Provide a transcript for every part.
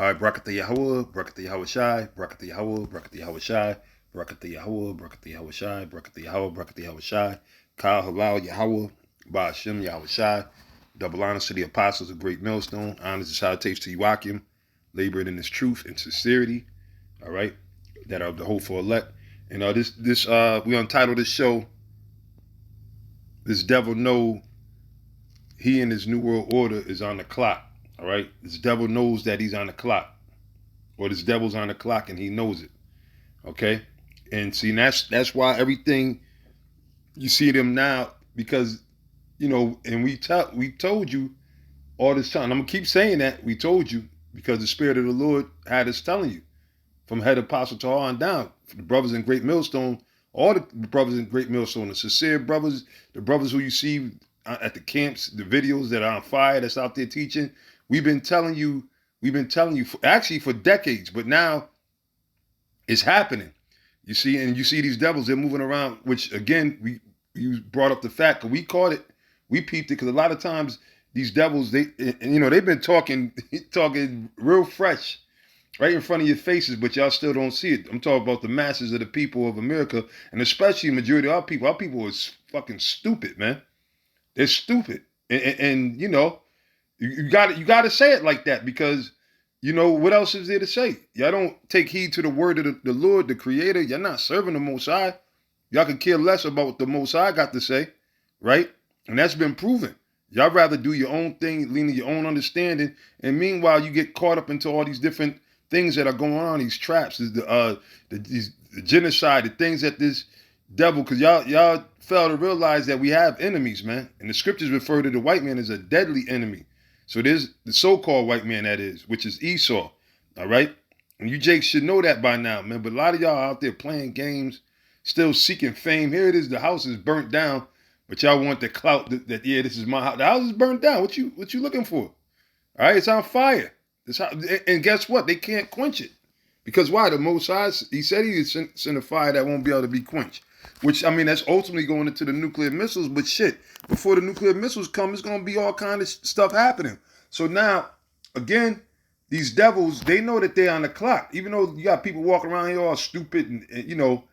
All right, Brakata Yahweh, Brakata Yahweh Shai, Brakata Yahweh, Brakata Yahweh Shai, Brakata Yahweh, Brakata Yahweh Shai, Brakata Yahweh, Brakata Yahweh Shai, Kyle Halal Yahweh, Ba'ashem Yahweh Shai, double honors to the apostles of Great Millstone, honors and salutations to Joachim, labored in his truth and sincerity, all right, that are the hopeful elect. And we untitled this show, This Devil Know He and His New World Order is on the clock, all right? This devil knows that he's on the clock, or this devil's on the clock and he knows it. Okay, and see, that's why everything you see them now, because and we told you all this time. I'm gonna keep saying that we told you because the Spirit of the Lord had us telling you from head apostle to on down. For the brothers in Great Millstone, all the brothers in Great Millstone, the sincere brothers, the brothers who you see at the camps, the videos that are on fire, that's out there teaching. We've been telling you for decades, but now it's happening. You see, and you see these devils, they're moving around, which again, you brought up the fact, we caught it, we peeped it, because a lot of times these devils, they've been talking real fresh right in front of your faces, but y'all still don't see it. I'm talking about the masses of the people of America, and especially the majority of our people. Our people is fucking stupid, man. They're stupid. And you got to say it like that, because what else is there to say? Y'all don't take heed to the word of the Lord, the Creator. You're not serving the Most High. Y'all can care less about what the Most High got to say, right? And that's been proven. Y'all rather do your own thing, lean to your own understanding, and meanwhile you get caught up into all these different things that are going on, these traps, the genocide, the things that this devil, because y'all fail to realize that we have enemies, man. And the scriptures refer to the white man as a deadly enemy. So there's the so-called white man, that is, which is Esau, all right? And you Jakes should know that by now, man. But a lot of y'all out there playing games, still seeking fame. Here it is, the house is burnt down, but y'all want the clout that yeah, this is my house. The house is burnt down. What you looking for? All right, it's on fire. And guess what? They can't quench it. Because why? The Most High, he said he would send a fire that won't be able to be quenched. Which, I mean, that's ultimately going into the nuclear missiles. But shit, before the nuclear missiles come, it's going to be all kind of stuff happening. So now, again, these devils, they know that they're on the clock. Even though you got people walking around here all stupid and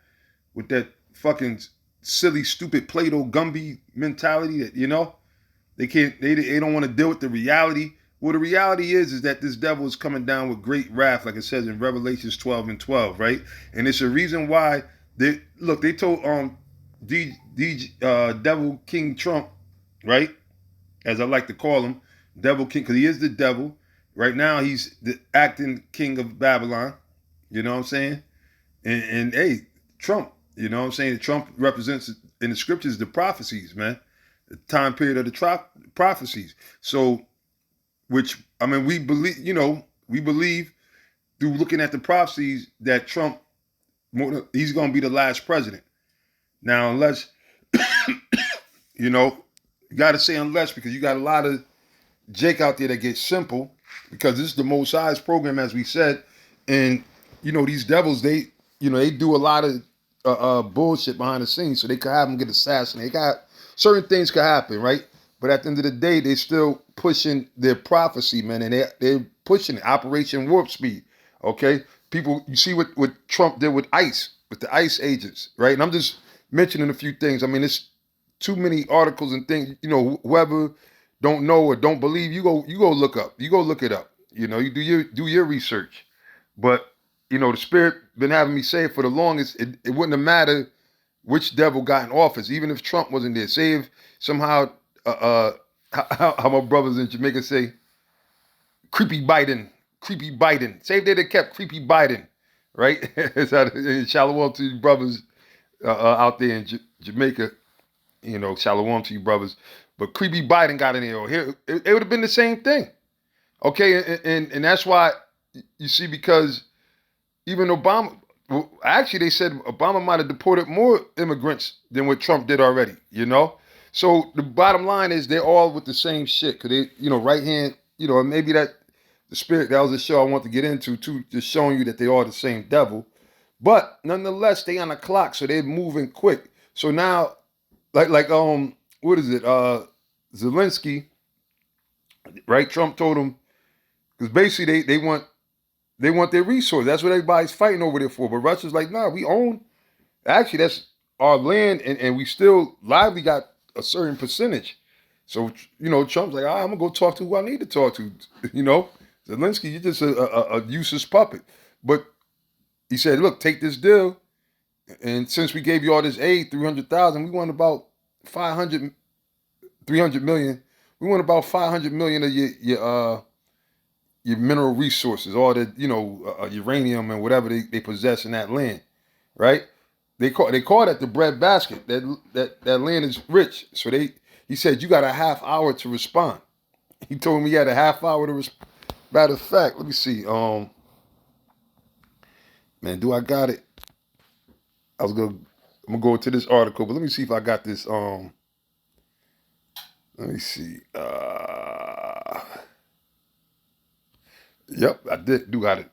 with that fucking silly, stupid Plato Gumby mentality that, they don't want to deal with the reality. Well, the reality is that this devil is coming down with great wrath, like it says in Revelations 12:12, right? And it's a reason why they told devil King Trump, right? As I like to call him, devil king, because he is the devil. Right now, he's the acting king of Babylon. You know what I'm saying? And hey, Trump, you know what I'm saying? Trump represents in the scriptures the prophecies, man. The time period of the prophecies. So, which, I mean, we believe through looking at the prophecies that Trump, he's going to be the last president. Now, unless, you got to say unless, because you got a lot of Jake out there that gets simple, because this is the Most High's program, as we said. And, these devils, they do a lot of bullshit behind the scenes, so they could have them get assassinated. Certain things could happen, right? But at the end of the day, they're still pushing their prophecy, man, and they're pushing it. Operation Warp Speed, okay? People, you see what Trump did with ICE, with the ICE agents, right? And I'm just mentioning a few things. I mean, it's too many articles and things. Whoever don't know or don't believe, you go look up. You go look it up. You do your research. But the Spirit been having me say it for the longest. It wouldn't have mattered which devil got in office, even if Trump wasn't there. Say if somehow, how my brothers in Jamaica say, creepy Biden. Say if they'd have kept creepy Biden, right? Shalom to you brothers out there in Jamaica. Shalom to you brothers. But creepy Biden got in there. Here, it would have been the same thing. Okay, and that's why you see, because even Obama, well, actually they said Obama might have deported more immigrants than what Trump did already, So the bottom line is they're all with the same shit. Cause they, right hand, and maybe that the Spirit, that was a show I want to get into too, just showing you that they are the same devil. But nonetheless, they on the clock, so they're moving quick. So now, like what is it? Zelensky, right? Trump told him, because basically they want They want their resource. That's what everybody's fighting over there for. But Russia's like, nah, we own. Actually, that's our land, and we still lively got a certain percentage. So Trump's like, I'm gonna go talk to who I need to talk to. Zelensky, you're just a useless puppet. But he said, look, take this deal, and since we gave you all this aid, 300,000, we want about 300 million. We want about 500 million of your mineral resources, all the uranium and whatever they possess in that land, right? They call that the breadbasket. That land is rich. So he said you got a half hour to respond. He told me he had a half hour to respond. Matter of fact, let me see. Man, do I got it? I'm gonna go to this article, but let me see if I got this. Let me see. Yep, I do got it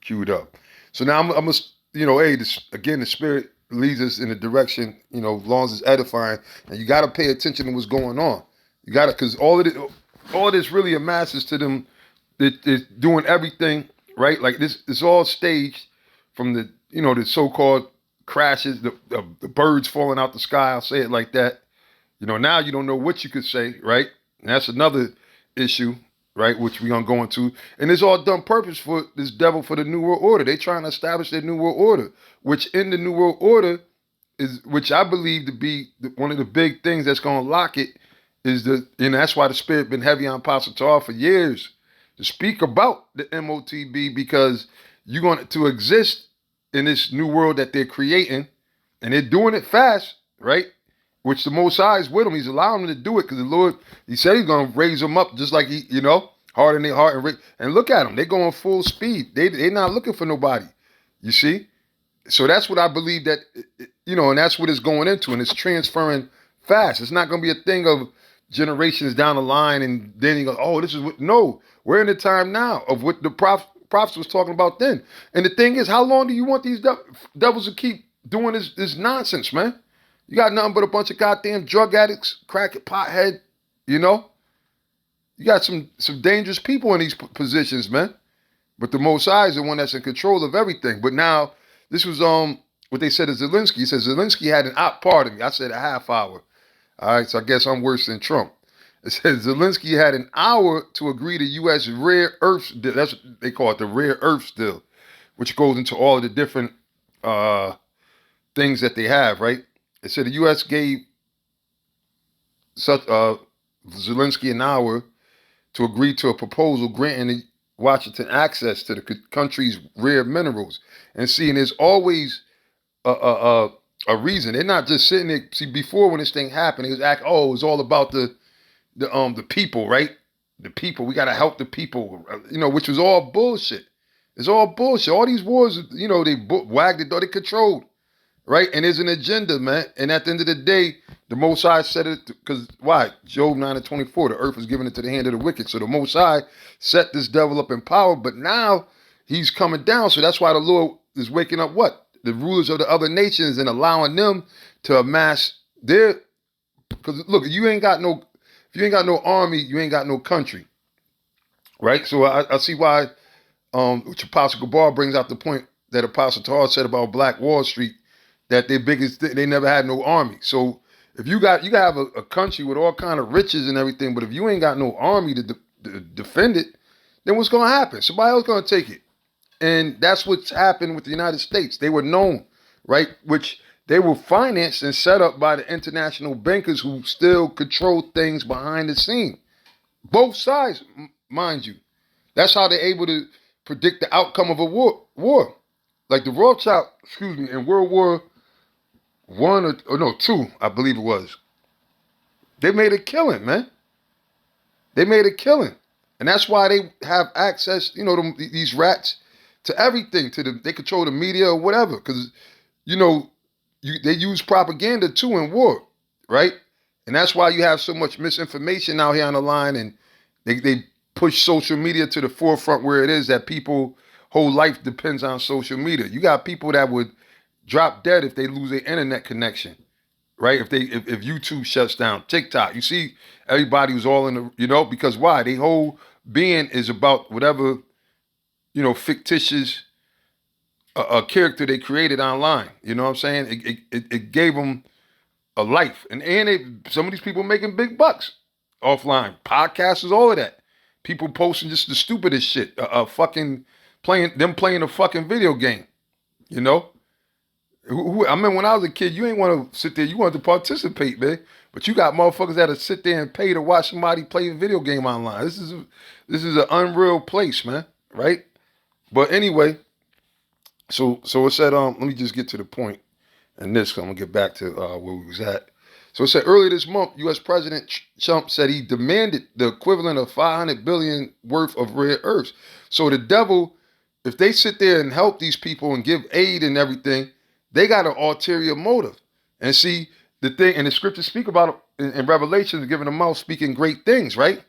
queued up. So now I'm hey, again, the spirit leads us in a direction, as long as it's edifying, and you got to pay attention to what's going on. You got to, because all of this really amasses to them. They're doing everything right. Like this, it's all staged from the so-called crashes, the birds falling out the sky. I'll say it like that. Now you don't know what you could say, right? And that's another issue, right? Which we're going to go into. And it's all done purpose for this devil, for the New World Order. They trying to establish their New World Order, which in the New World Order which I believe to be one of the big things that's going to lock it is and that's why the spirit been heavy on Apostle Tar for years to speak about the MOTB, because you're going to exist in this new world that they're creating, and they're doing it fast, right? Which the Most High is with them. He's allowing them to do it because the Lord, he said he's going to raise them up just like harden their heart. And look at them. They're going full speed. They're not looking for nobody. You see? So that's what I believe that, and that's what it's going into. And it's transferring fast. It's not going to be a thing of generations down the line and then you go, oh, this is what. No, we're in the time now of what the prophets was talking about then. And the thing is, how long do you want these devils to keep doing this nonsense, man? You got nothing but a bunch of goddamn drug addicts, crack pothead, You got some dangerous people in these positions, man. But the Most High is the one that's in control of everything. But now, this was what they said to Zelensky. He said Zelensky had an pardon me. I said a half hour. All right, so I guess I'm worse than Trump. It says Zelensky had an hour to agree to U.S. rare earths deal. That's what they call it, the rare earths deal, which goes into all of the different things that they have, right? It said the U.S. gave Zelensky an hour to agree to a proposal granting Washington access to the country's rare minerals. And seeing there's always a reason. They're not just sitting there. See, before when this thing happened, it was all about the people, right? The people. We got to help the people, which was all bullshit. It's all bullshit. All these wars, they wagged the door, they controlled. Right? And there's an agenda, man. And at the end of the day, the Most High said it because why? Job 9:24, the earth was given into the hand of the wicked. So the Most High set this devil up in power, but now he's coming down. So that's why the Lord is waking up what? The rulers of the other nations and allowing them to amass because look, if you ain't got no army, you ain't got no country. Right? So I see why which Apostle Gabar brings out the point that Apostle Tar said about Black Wall Street, that their biggest they never had no army. So if you can have a country with all kind of riches and everything, but if you ain't got no army to defend it, then what's going to happen? Somebody else going to take it. And that's what's happened with the United States. They were known, right? Which they were financed and set up by the international bankers who still control things behind the scene. Both sides, mind you. That's how they're able to predict the outcome of a war. Like the Rothschild, in World War II, I believe it was. They made a killing, man. They made a killing. And that's why they have access, these rats, to everything. They control the media or whatever. Because, they use propaganda too in war, right? And that's why you have so much misinformation out here on the line. And they push social media to the forefront where it is that people whole life depends on social media. You got people that would drop dead if they lose their internet connection, right? If YouTube shuts down, TikTok, you see everybody was all in the, because why? Their whole being is about whatever fictitious a character they created online. You know what I'm saying? It gave them a life, and some of these people making big bucks offline, podcasters, all of that. People posting just the stupidest shit, fucking playing a fucking video game. You know, I mean, when I was a kid, you ain't want to sit there. You wanted to participate, man. But you got motherfuckers that'll sit there and pay to watch somebody play a video game online. This is an unreal place, man. Right? But anyway, so it said, let me just get to the point, and this I'm gonna get back to where we was at. So it said earlier this month, U.S. President Trump said he demanded the equivalent of 500 billion worth of rare earths. So the devil, if they sit there and help these people and give aid and everything, they got an ulterior motive. And see, the thing, and the scriptures speak about it in Revelation, giving a mouth speaking great things, right?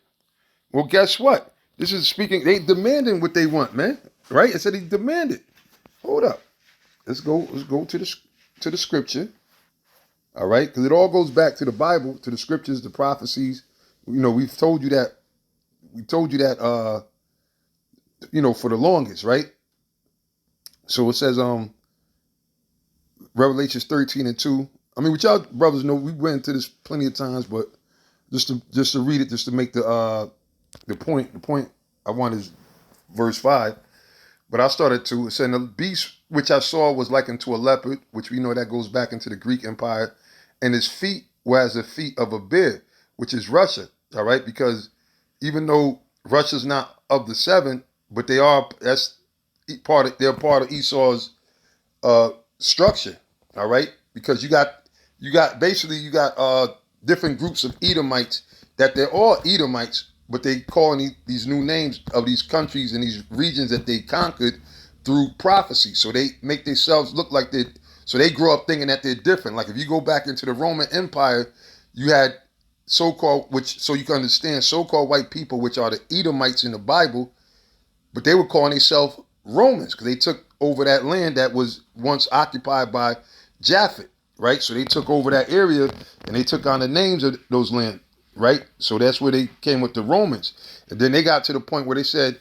Well, guess what? This is speaking, they demanding what they want, man. Right? It said he demanded. Hold up. Let's go to the scripture. All right? Because it all goes back to the Bible, to the scriptures, the prophecies. We've told you that, for the longest, right? So it says, Revelations 13:2. I mean, what y'all brothers know, we went into this plenty of times, but just to read it, just to make the point. The point I want is verse 5. But I started to say, the beast which I saw was like unto a leopard, which we know that goes back into the Greek Empire, and his feet were as the feet of a bear, which is Russia. All right, because even though Russia's not of the seven, but they're part of Esau's structure. All right, because you got different groups of Edomites that they're all Edomites, but they calling these new names of these countries and these regions that they conquered through prophecy. So they make themselves look like so they grow up thinking that they're different. Like if you go back into the Roman Empire, you had so you can understand, so-called white people, which are the Edomites in the Bible, but they were calling themselves Romans because they took over that land that was once occupied by Japhet, right? So they took over that area and they took on the names of those land, right? So that's where they came with the Romans. And then they got to the point where they said,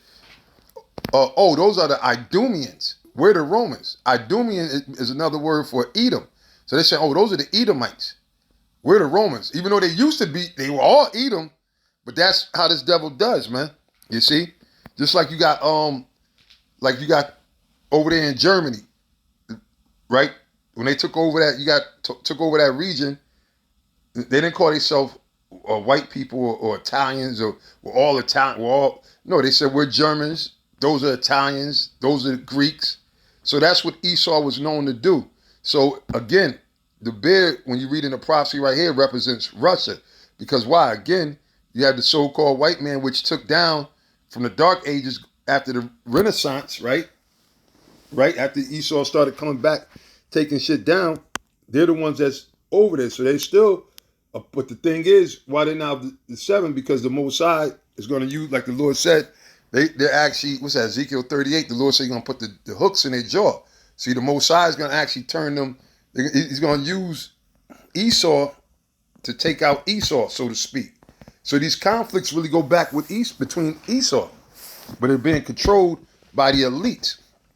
those are the Idumeans. We're the Romans. Idumean is another word for Edom. So they said, those are the Edomites. We're the Romans. Even though they were all Edom, but that's how this devil does, man. You see? Just like you got over there in Germany, right? When they took over that, took over that region, they didn't call themselves white people or Italians or we're all Italian. No, they said we're Germans. Those are Italians. Those are Greeks. So that's what Esau was known to do. So again, the bear, when you read in the prophecy right here, represents Russia. Because why? Again, you have the so-called white man, which took down from the Dark Ages after the Renaissance, right? Right after Esau started coming back, taking shit down, they're the ones that's over there. So they still, but the thing is, why they're now the seven? Because the Most High is going to use, like the Lord said, they're actually, what's that, Ezekiel 38, the Lord said he's going to put the hooks in their jaw. See, the Most High is going to actually turn them, he's going to use Esau to take out Esau, so to speak. So these conflicts really go back between Esau, but they're being controlled by the elite.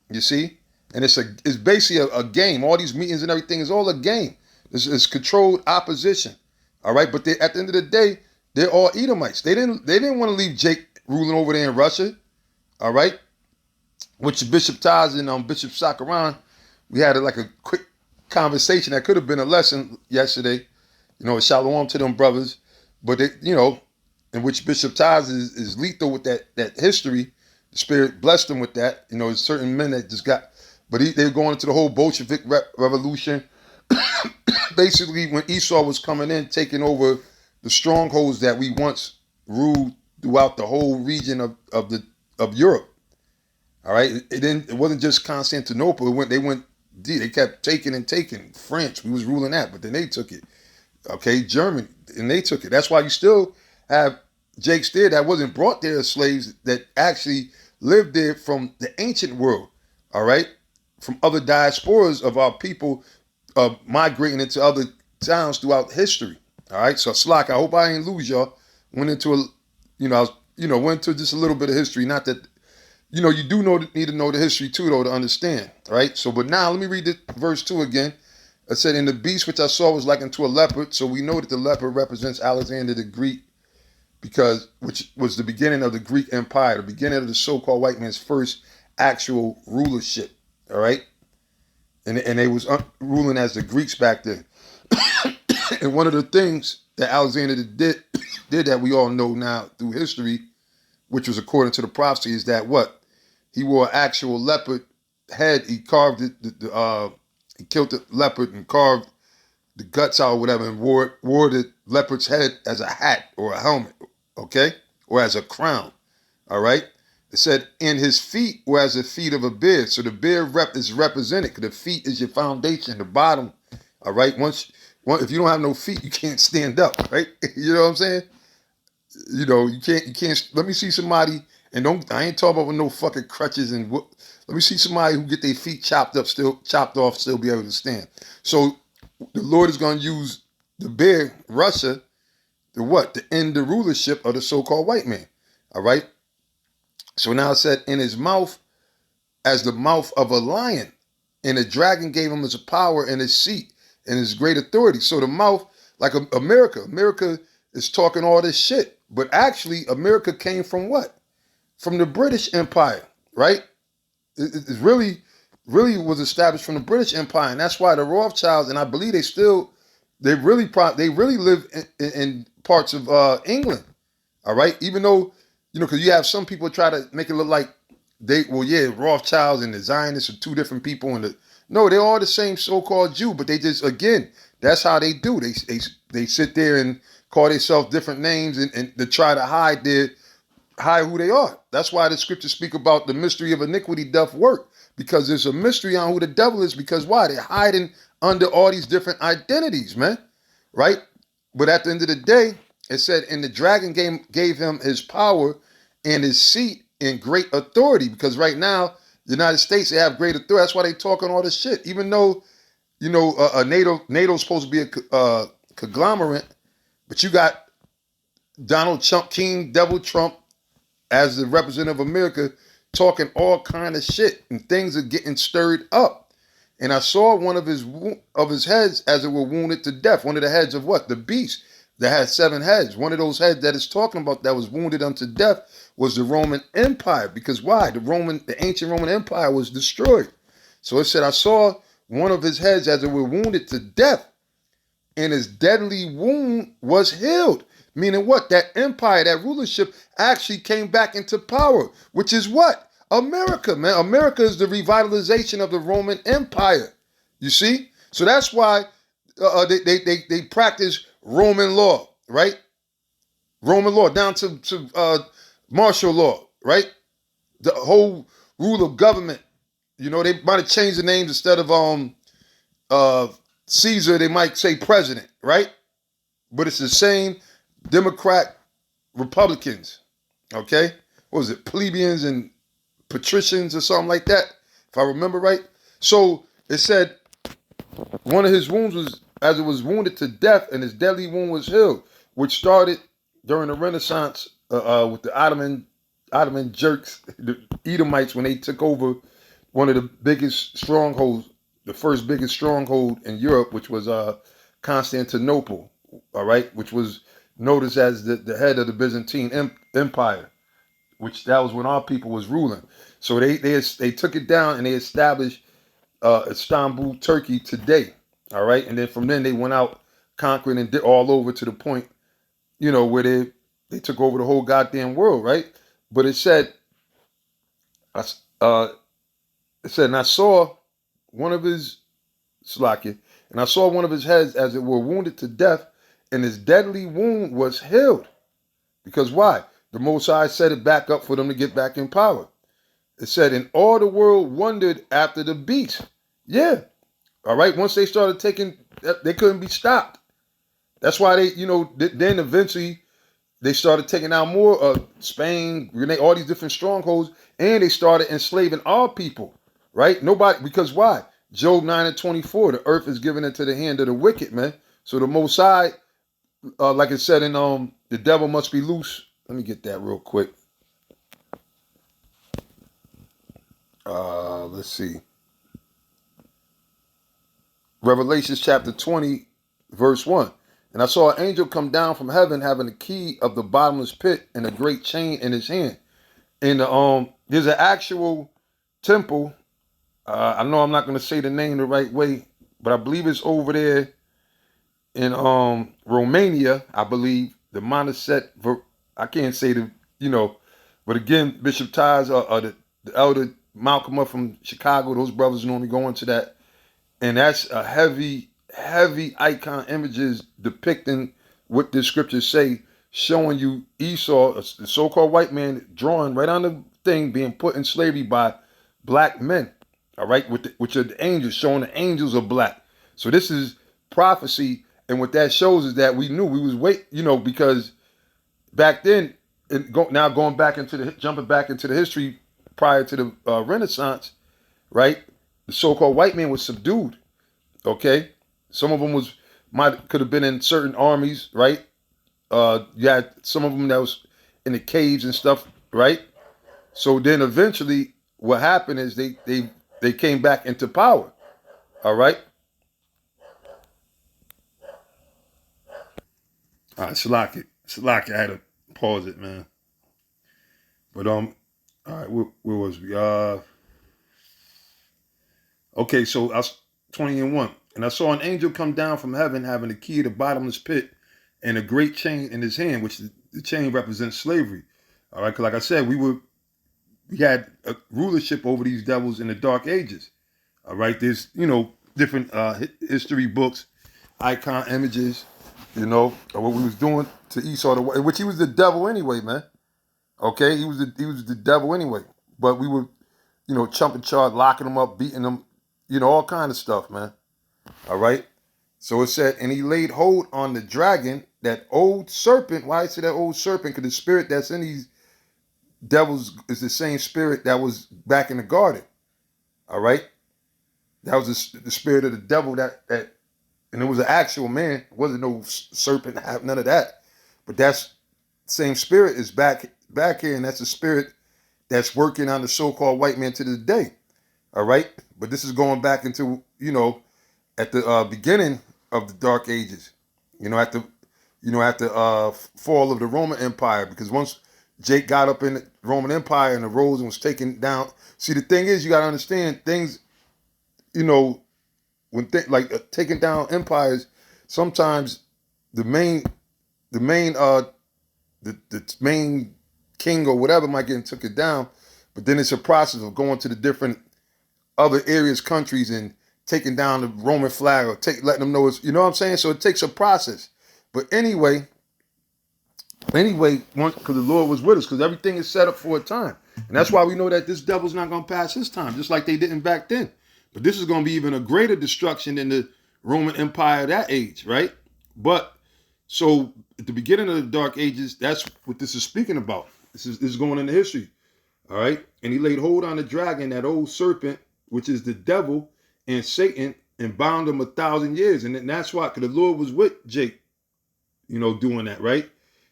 You see? And it's basically a game. All these meetings and everything is all a game. It's controlled opposition. All right? But at the end of the day, they're all Edomites. They didn't want to leave Jake ruling over there in Russia. All right? Which Bishop Taz and Bishop Sakaran, we had a quick conversation that could have been a lesson yesterday. Shalom to them brothers. But in which Bishop Taz is lethal with that history. The Spirit blessed them with that. There's certain men that just got, but they're going into the whole Bolshevik revolution. Basically, when Esau was coming in, taking over the strongholds that we once ruled throughout the whole region of Europe. All right, it wasn't just Constantinople. They went deep. They kept taking and taking. France, we was ruling that, but then they took it. Okay, Germany, and they took it. That's why you still have Jakes there that wasn't brought there as slaves, that actually lived there from the ancient world, all right? From other diasporas of our people migrating into other towns throughout history, all right? So, Slack, I hope I ain't lose y'all. Went into went into just a little bit of history. Not that you do need to know the history too, though, to understand, right? So, but now let me read the verse 2 again. It said, "And the beast which I saw was like unto a leopard." So we know that the leopard represents Alexander the Greek, because which was the beginning of the Greek Empire, the beginning of the so-called white man's first actual rulership. All right, and they was ruling as the Greeks back then. And one of the things that Alexander did that we all know now through history, which was according to the prophecy, is that what he wore an actual leopard head. He carved it. He killed the leopard and carved the guts out or whatever, and wore the leopard's head as a hat or a helmet, okay, or as a crown. All right. It said, "In his feet were as the feet of a bear." So the bear is represented, because the feet is your foundation, the bottom. All right. If you don't have no feet, you can't stand up, right? You know what I'm saying? You can't. Let me see somebody, and don't. I ain't talking about with no fucking crutches and. Let me see somebody who get their feet chopped off, still be able to stand. So the Lord is going to use the bear, Russia, to end the rulership of the so-called white man. All right. So now it said, "In his mouth as the mouth of a lion, and the dragon gave him his power and his seat and his great authority." So the mouth, like America is talking all this shit, but actually America came from what? From the British Empire, right? It really was established from the British Empire, and that's why the Rothschilds, and I believe they really live in parts of England. All right, even though because you have some people try to make it look like Rothschilds and the Zionists are two different people, and no, they're all the same so-called Jew, but they just, again, that's how they do. They sit there and call themselves different names and to try to hide who they are. That's why the scriptures speak about the mystery of iniquity doth work, because there's a mystery on who the devil is. Because why? They're hiding under all these different identities, man. Right? But at the end of the day, it said, "And the dragon gave him his power and his seat and great authority." Because right now, the United States, they have great authority. That's why they talking all this shit. Even though, NATO's supposed to be a conglomerate, but you got Donald Trump, King Devil Trump, as the representative of America, talking all kind of shit, and things are getting stirred up. And I saw one of his heads as it were wounded to death. One of the heads of what? The beast that had 7 heads. One of those heads that is talking about that was wounded unto death was the Roman Empire. Because why? The ancient Roman Empire was destroyed. So it said, "I saw one of his heads as it were wounded to death, and his deadly wound was healed." Meaning what? That empire, that rulership actually came back into power, which is what? America, man. America is the revitalization of the Roman Empire. You see? So that's why they practice Roman law, right? Roman law down to martial law, right? The whole rule of government. They might have changed the names. Instead of Caesar, they might say president, right? But it's the same Democrat, Republicans, okay? What was it? Plebeians and patricians or something like that, if I remember right. So it said one of his wounds was as it was wounded to death, and his deadly wound was healed, which started during the Renaissance with the Ottoman jerks, the Edomites, when they took over one of the biggest strongholds, the first biggest stronghold in Europe, which was Constantinople, all right, which was noticed as the head of the Byzantine Empire, which that was when our people was ruling. So they took it down and they established Istanbul, Turkey today, all right, and then from then they went out conquering and did all over to the point, where they took over the whole goddamn world, right? But it said, and I saw one of his Slakia, and I saw one of his heads as it were wounded to death, and his deadly wound was healed. Because why? The Most High set it back up for them to get back in power. It said, "And all the world wondered after the beast." Yeah. All right. Once they started they couldn't be stopped. That's why then eventually they started taking out more of Spain, all these different strongholds, and they started enslaving our people, right? Because why? Job 9:24, the earth is given into the hand of the wicked, man. So the Most High, like it said in the devil must be loose. Let me get that real quick. Let's see. Revelation chapter 20, verse 1. And I saw an angel come down from heaven having the key of the bottomless pit and a great chain in his hand. And there's an actual temple. I know I'm not going to say the name the right way, but I believe it's over there in Romania. I believe the Montserrat. I can't say but again, Bishop Taz or the elder Malcolm up from Chicago. Those brothers normally go into that, and that's a heavy icon images depicting what the scriptures say, showing you Esau, the so-called white man, drawn right on the thing, being put in slavery by black men. All right, which are the angels, showing the angels are black. So this is prophecy, and what that shows is that we knew we was because back then, now going back jumping back into the history prior to the Renaissance, right? The so-called white man was subdued. Okay, some of them could have been in certain armies, right? You had some of them that was in the caves and stuff, right? So then eventually, what happened is they came back into power. All right. All right, Salaki, I had to pause it, man. But all right, where was we? Okay, so I was 20 and 1. And I saw an angel come down from heaven having the key of the bottomless pit and a great chain in his hand, which the chain represents slavery. All right, because like I said, we had a rulership over these devils in the Dark Ages. All right, there's, different history books, icon images, of what we was doing to Esau, which he was the devil anyway, man. Okay, he was the devil anyway. But we were, chumping charge, locking him up, beating him, all kind of stuff, man. All right. So it said, and he laid hold on the dragon, that old serpent. Why I say that old serpent? Because the spirit that's in these devils is the same spirit that was back in the garden. All right. That was the spirit of the devil that and it was an actual man. It wasn't no serpent, none of that. But that's same spirit is back here, and that's the spirit that's working on the so-called white man to this day. All right. But this is going back into, at the beginning of the Dark Ages, at the fall of the Roman Empire, because once Jake got up in the Roman Empire and arose and was taken down. See, the thing is, you got to understand things, when taking down empires, sometimes the main king or whatever might get took it down, but then it's a process of going to the different other areas, countries, and taking down the Roman flag or letting them know it's, you know what I'm saying? So it takes a process. But anyway, because the Lord was with us, because everything is set up for a time. And that's why we know that this devil's not going to pass his time, just like they didn't back then. But this is going to be even a greater destruction than the Roman Empire of that age, right? But, so at the beginning of the Dark Ages, that's what this is speaking about. This is going into history, all right? And he laid hold on the dragon, that old serpent, which is the devil and Satan, and bound him 1,000 years. And that's why, because the Lord was with Jake, doing that, right?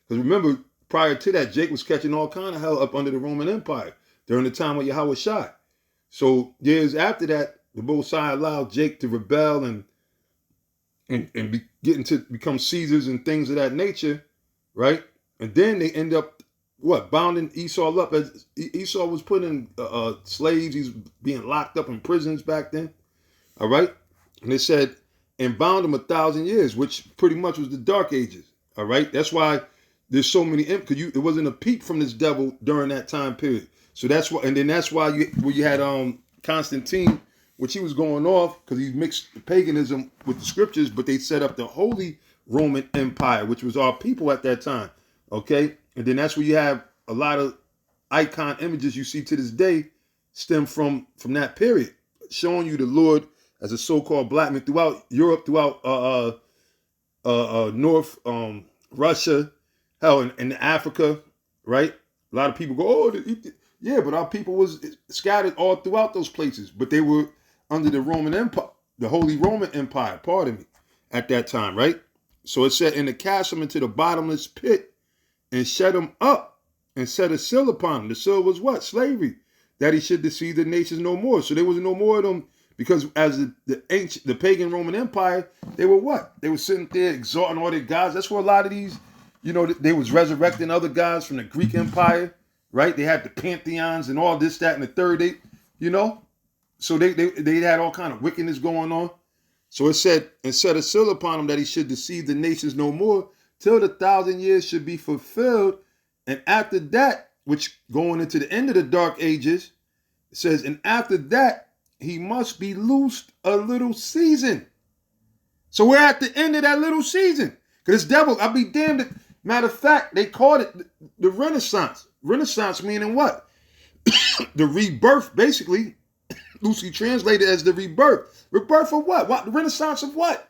Because remember, prior to that, Jake was catching all kind of hell up under the Roman Empire during the time of Yahweh Shai. So years after that, the Most High allowed Jake to rebel and getting to become Caesars and things of that nature, right? And then they end up bounding Esau up, as Esau was put in slaves. He's being locked up in prisons back then, all right? And they said, and bound him 1,000 years, which pretty much was the Dark Ages, all right? That's why there's so many, because it wasn't a peep from this devil during that time period. So that's why, and then that's why you had Constantine, which he was going off because he mixed paganism with the scriptures, but they set up the Holy Roman Empire, which was our people at that time, okay? And then that's where you have a lot of icon images you see to this day stem from that period, showing you the Lord as a so-called black man throughout Europe, throughout North Russia, hell, in Africa, right? A lot of people go, yeah, but our people was scattered all throughout those places, but they were under the Roman Empire, the Holy Roman Empire, pardon me, at that time, right? So it said, and to cast them into the bottomless pit and shut them up and set a seal upon them. The seal was what? Slavery. that he should deceive the nations no more. So there was no more of them, because as the pagan Roman Empire, they were what? They were sitting there exalting all their gods. That's where a lot of these, they was resurrecting other gods from the Greek Empire, right? They had the pantheons and all this, that, and the third. So they had all kind of wickedness going on. So it said, and set a seal upon him that he should deceive the nations no more till the 1,000 years should be fulfilled. And after that, which going into the end of the dark ages, it says, and after that, he must be loosed a little season. So we're at the end of that little season. Because this devil, I'll be damned. Matter of fact, they called it the Renaissance. Renaissance meaning what? The rebirth, basically, loosely translated as the rebirth. Rebirth of what? What? The Renaissance of what?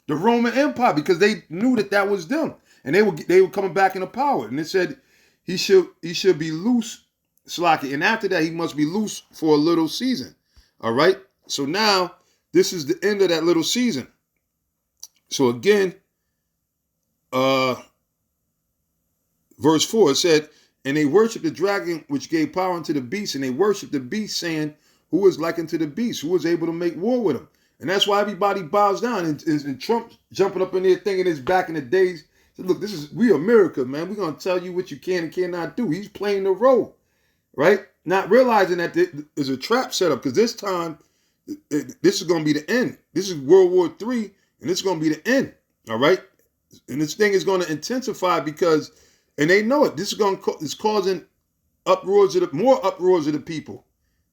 The Roman Empire, because they knew that was them. And they were coming back into power. And it said he should be loose, Slaki. And after that, he must be loose for a little season. All right? So now, this is the end of that little season. So again, verse 4, it said, and they worshiped the dragon which gave power unto the beast, and they worshiped the beast, saying, who is like unto the beast, who was able to make war with him. And that's why everybody bows down. And Trump jumping up in there thinking it's back in the days. Said, look, we America, man. We're going to tell you what you can and cannot do. He's playing the role, right? Not realizing that there's a trap set up, because this time, this is going to be the end. This is World War III, and this is going to be the end, all right? And this thing is going to intensify because, and they know it, this is causing more uproars of the people.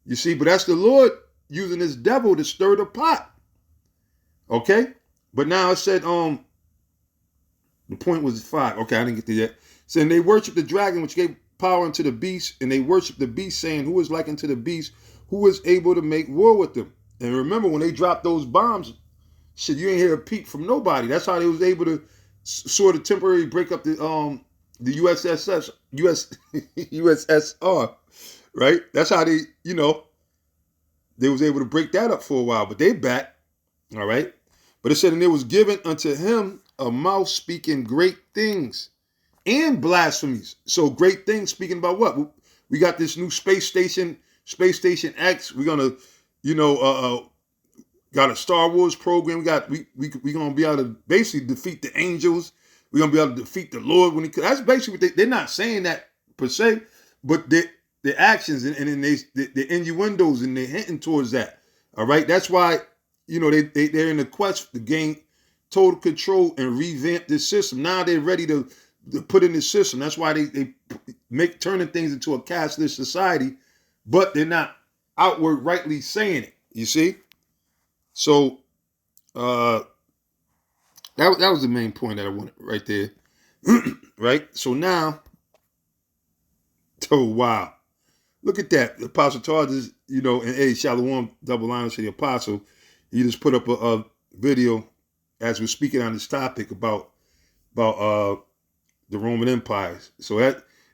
You see, but that's the Lord using this devil to stir the pot. Okay? But now it said, the point was 5. Okay, I didn't get to that. Saying they worship the dragon which gave power unto the beast, and they worship the beast, saying, who is like unto the beast, who is able to make war with them. And remember, when they dropped those bombs, shit, you ain't hear a peep from nobody. That's how they was able to sort of temporarily break up the USSR, right? That's how they, they was able to break that up for a while, but they back, all right? But it said, and it was given unto him a mouth speaking great things and blasphemies. So great things speaking about what? We got this new space station X. We're gonna, got a Star Wars program. We gonna be able to basically defeat the angels. We're gonna be able to defeat the Lord when he. That's basically what they're not saying that per se, but the actions and then the innuendos, and they're hinting towards that. All right, that's why they're in the quest to gain total control and revamp this system. Now they're ready to put in this system. That's why they turning things into a cashless society, but they're not outward rightly saying it. You see, so that was the main point that I wanted right there. Right. So now, oh wow. Look at that. The Apostle charges, and Shalom, double honors to the Apostle. He just put up a video as we're speaking on this topic about the Roman empires. So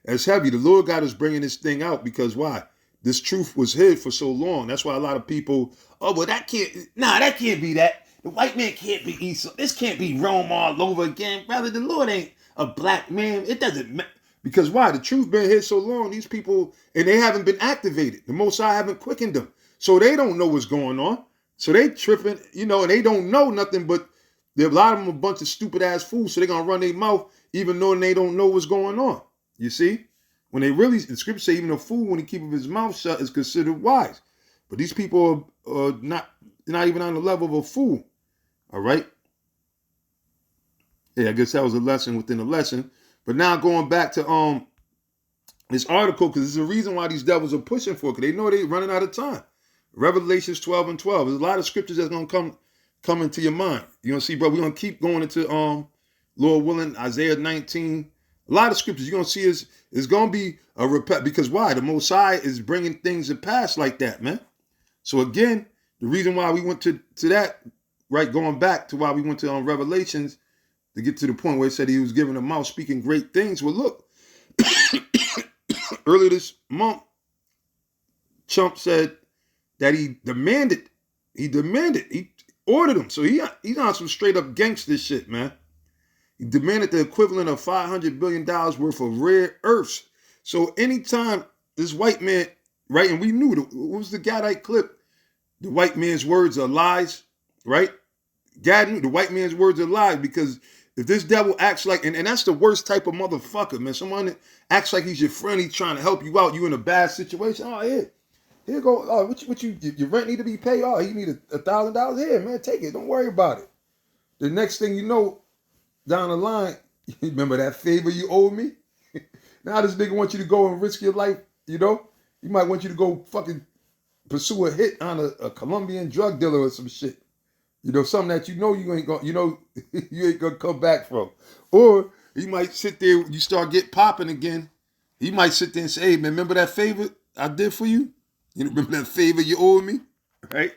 that's heavy. The Lord God is bringing this thing out because why? This truth was hid for so long. That's why a lot of people, that can't be that. The white man can't be Esau. This can't be Rome all over again. Brother, the Lord ain't a black man. It doesn't matter. Because why? The truth been hid so long, these people, and they haven't been activated. The Most High haven't quickened them. So they don't know what's going on. So they tripping, and they don't know nothing, but a lot of them a bunch of stupid ass fools. So they're going to run their mouth even though they don't know what's going on. You see? When they really, the scripture say even a fool, when he keepeth his mouth shut, is considered wise. But these people are not even on the level of a fool. All right? Yeah, I guess that was a lesson within a lesson. But now going back to this article, because there's a reason why these devils are pushing for it, because they know they're running out of time. Revelations 12 and 12. There's a lot of scriptures that's going to come into your mind. You're going to see, bro, we're going to keep going into, Lord willing, Isaiah 19. A lot of scriptures you're going to see is going to be a repent. Because why? The Most High is bringing things to pass like that, man. So again, the reason why we went to that, right, going back to why we went to Revelations, to get to the point where it said he was giving a mouth speaking great things. Well, look, earlier this month, Trump said that he ordered him. So he's on some straight up gangster shit, man. He demanded the equivalent of $500 billion worth of rare earths. So anytime this white man, right? And we knew, what was the Gadite clip? The white man's words are lies, right? God knew the white man's words are lies, because if this devil acts like, and that's the worst type of motherfucker, man. Someone that acts like he's your friend, he's trying to help you out, you in a bad situation. Oh, here go. Oh, what your rent need to be paid? Oh, you need $1,000 here, man. Take it. Don't worry about it. The next thing you know, down the line, you remember that favor you owed me? Now this nigga wants you to go and risk your life, you know? He might want you to go fucking pursue a hit on a Colombian drug dealer or some shit. You know, something that you ain't gonna, you ain't gonna come back from. Or he might sit there, you start get popping again. He might sit there and say, hey man, remember that favor I did for you? You know, remember that favor you owed me? Right?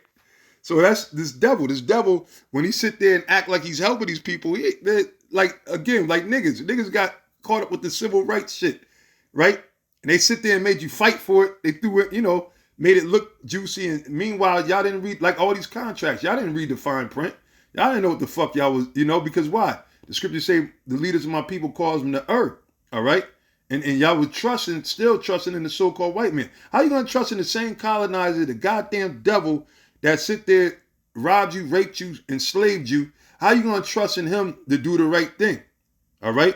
So that's this devil. This devil, when he sit there and act like he's helping these people, like niggas. Niggas got caught up with the civil rights shit, right? And they sit there and made you fight for it. They threw it, made it look juicy. And meanwhile, y'all didn't read, like all these contracts. Y'all didn't read the fine print. Y'all didn't know what the fuck y'all was, because why? The scriptures say the leaders of my people caused them to err, all right? And y'all were still trusting in the so-called white man. How you gonna trust in the same colonizer, the goddamn devil that sit there, robbed you, raped you, enslaved you? How you gonna trust in him to do the right thing? All right?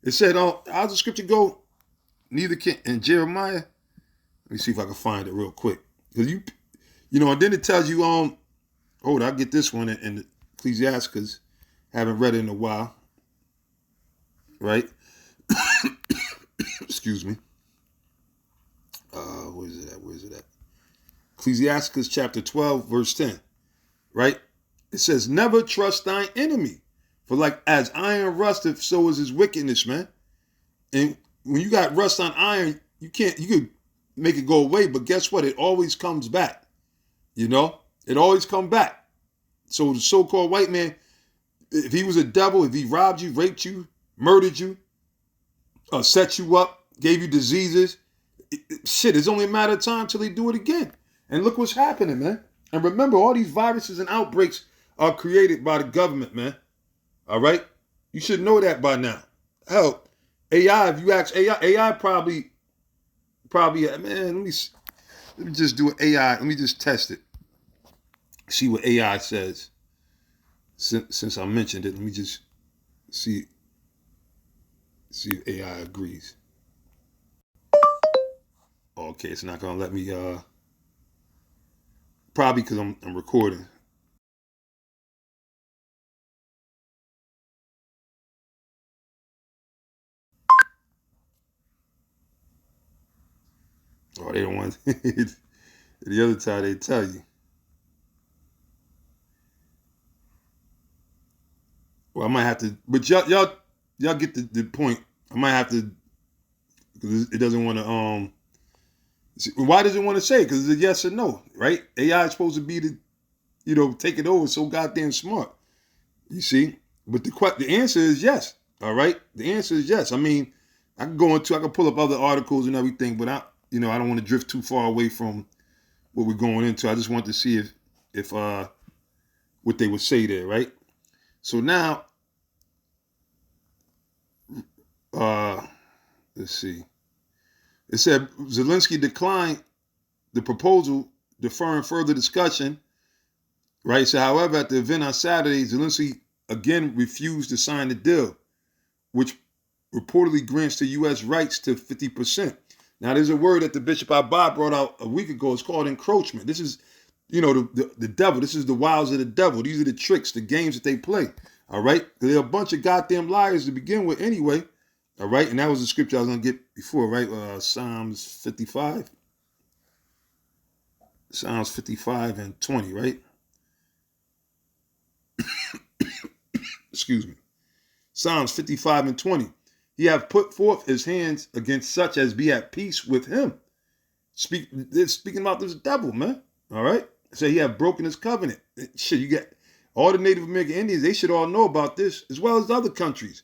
It said, how's the scripture go? Neither can, in Jeremiah. Let me see if I can find it real quick. Because and then it tells you, hold on, I'll get this one in Ecclesiastes. Haven't read it in a while. Right? Excuse me. Where's it at? Ecclesiastes chapter 12, verse 10. Right? It says, never trust thine enemy. For like as iron rusteth, so is his wickedness, man. And when you got rust on iron, you could make it go away, but guess what? It always comes back. It always comes back. So the so-called white man, if he was a devil, if he robbed you, raped you, murdered you, set you up, gave you diseases, it's only a matter of time till he do it again. And look what's happening, man. And remember, all these viruses and outbreaks are created by the government, man. All right? You should know that by now. Hell, AI, if you ask AI probably, man, let me just do an AI. Let me just test it. See what AI says. Since I mentioned it, let me just see if AI agrees. Okay, it's not gonna let me. Probably because I'm recording. Oh, they don't want. The other time they tell you. Well, I might have to, but y'all get the point. I might have to, because it doesn't want to. Why does it want to say? Because it's a yes or no, right? AI is supposed to be take it over. So goddamn smart. You see, but the answer is yes. All right, the answer is yes. I mean, I can pull up other articles and everything, but I don't want to drift too far away from what we're going into. I just want to see if what they would say there, right? So now, let's see. It said Zelensky declined the proposal, deferring further discussion. Right. So, however, at the event on Saturday, Zelensky again refused to sign the deal, which reportedly grants the U.S. rights to 50%. Now, there's a word that the Bishop Abba brought out a week ago. It's called encroachment. This is, the devil. This is the wiles of the devil. These are the tricks, the games that they play. All right. They're a bunch of goddamn liars to begin with anyway. All right. And that was the scripture I was going to get before, right? Psalms 55. Psalms 55 and 20, right? Excuse me. Psalms 55 and 20. He hath put forth his hands against such as be at peace with him. They're speaking about this devil, man. All right. So he have broken his covenant. Shit, you get all the Native American Indians, they should all know about this, as well as other countries.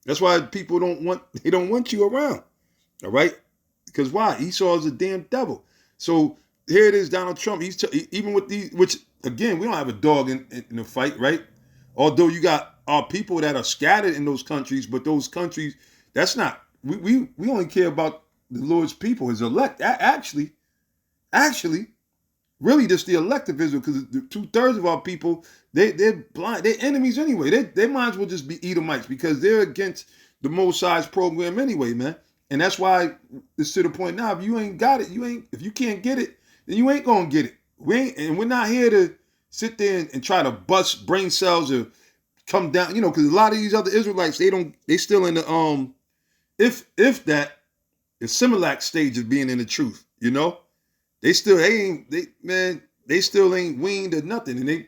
That's why people don't want you around. All right. Because why? Esau is a damn devil. So here it is, Donald Trump. Even with these, which again, we don't have a dog in the fight, right? Although you got our people that are scattered in those countries, but those countries, that's not, we only care about the Lord's people, his elect. Actually, Actually, really just the elective Israel, because 2/3 of our people, they're blind, they're enemies anyway. They might as well just be Edomites because they're against the Mosai's program anyway, man. And that's why it's to the point now. If you ain't got it, you ain't. If you can't get it, then you ain't gonna get it. We're not here to sit there and try to bust brain cells or come down, because a lot of these other Israelites, they still in the if that the Similac stage of being in the truth. They still ain't weaned or nothing,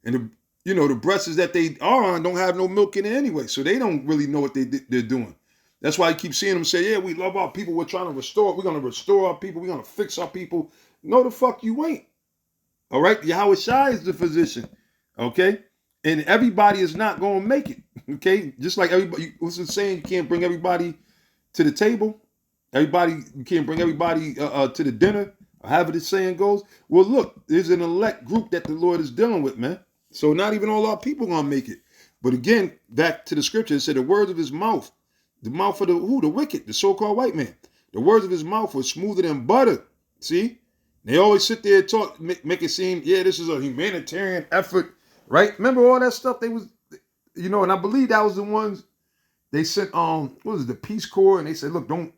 and the breasts that they are on don't have no milk in it anyway, so they don't really know what they're doing. That's why you keep seeing them say, "Yeah, we love our people. We're trying to restore. We're gonna restore our people. We're gonna fix our people." No, the fuck you ain't. All right, Yahweh Shai is the physician. Okay, and everybody is not gonna make it. Okay, just like everybody. What's the saying? You can't bring everybody to the table. You can't bring everybody to the dinner, or however the saying goes. Well, look, there's an elect group that the Lord is dealing with, man. So not even all our people gonna make it. But again, back to the scripture, it said the words of his mouth, the mouth of the wicked, the so-called white man. The words of his mouth were smoother than butter. See? They always sit there and talk, make it seem, yeah, this is a humanitarian effort, right? Remember all that stuff they was, and I believe that was the ones they sent what was it, the Peace Corps, and they said, look, don't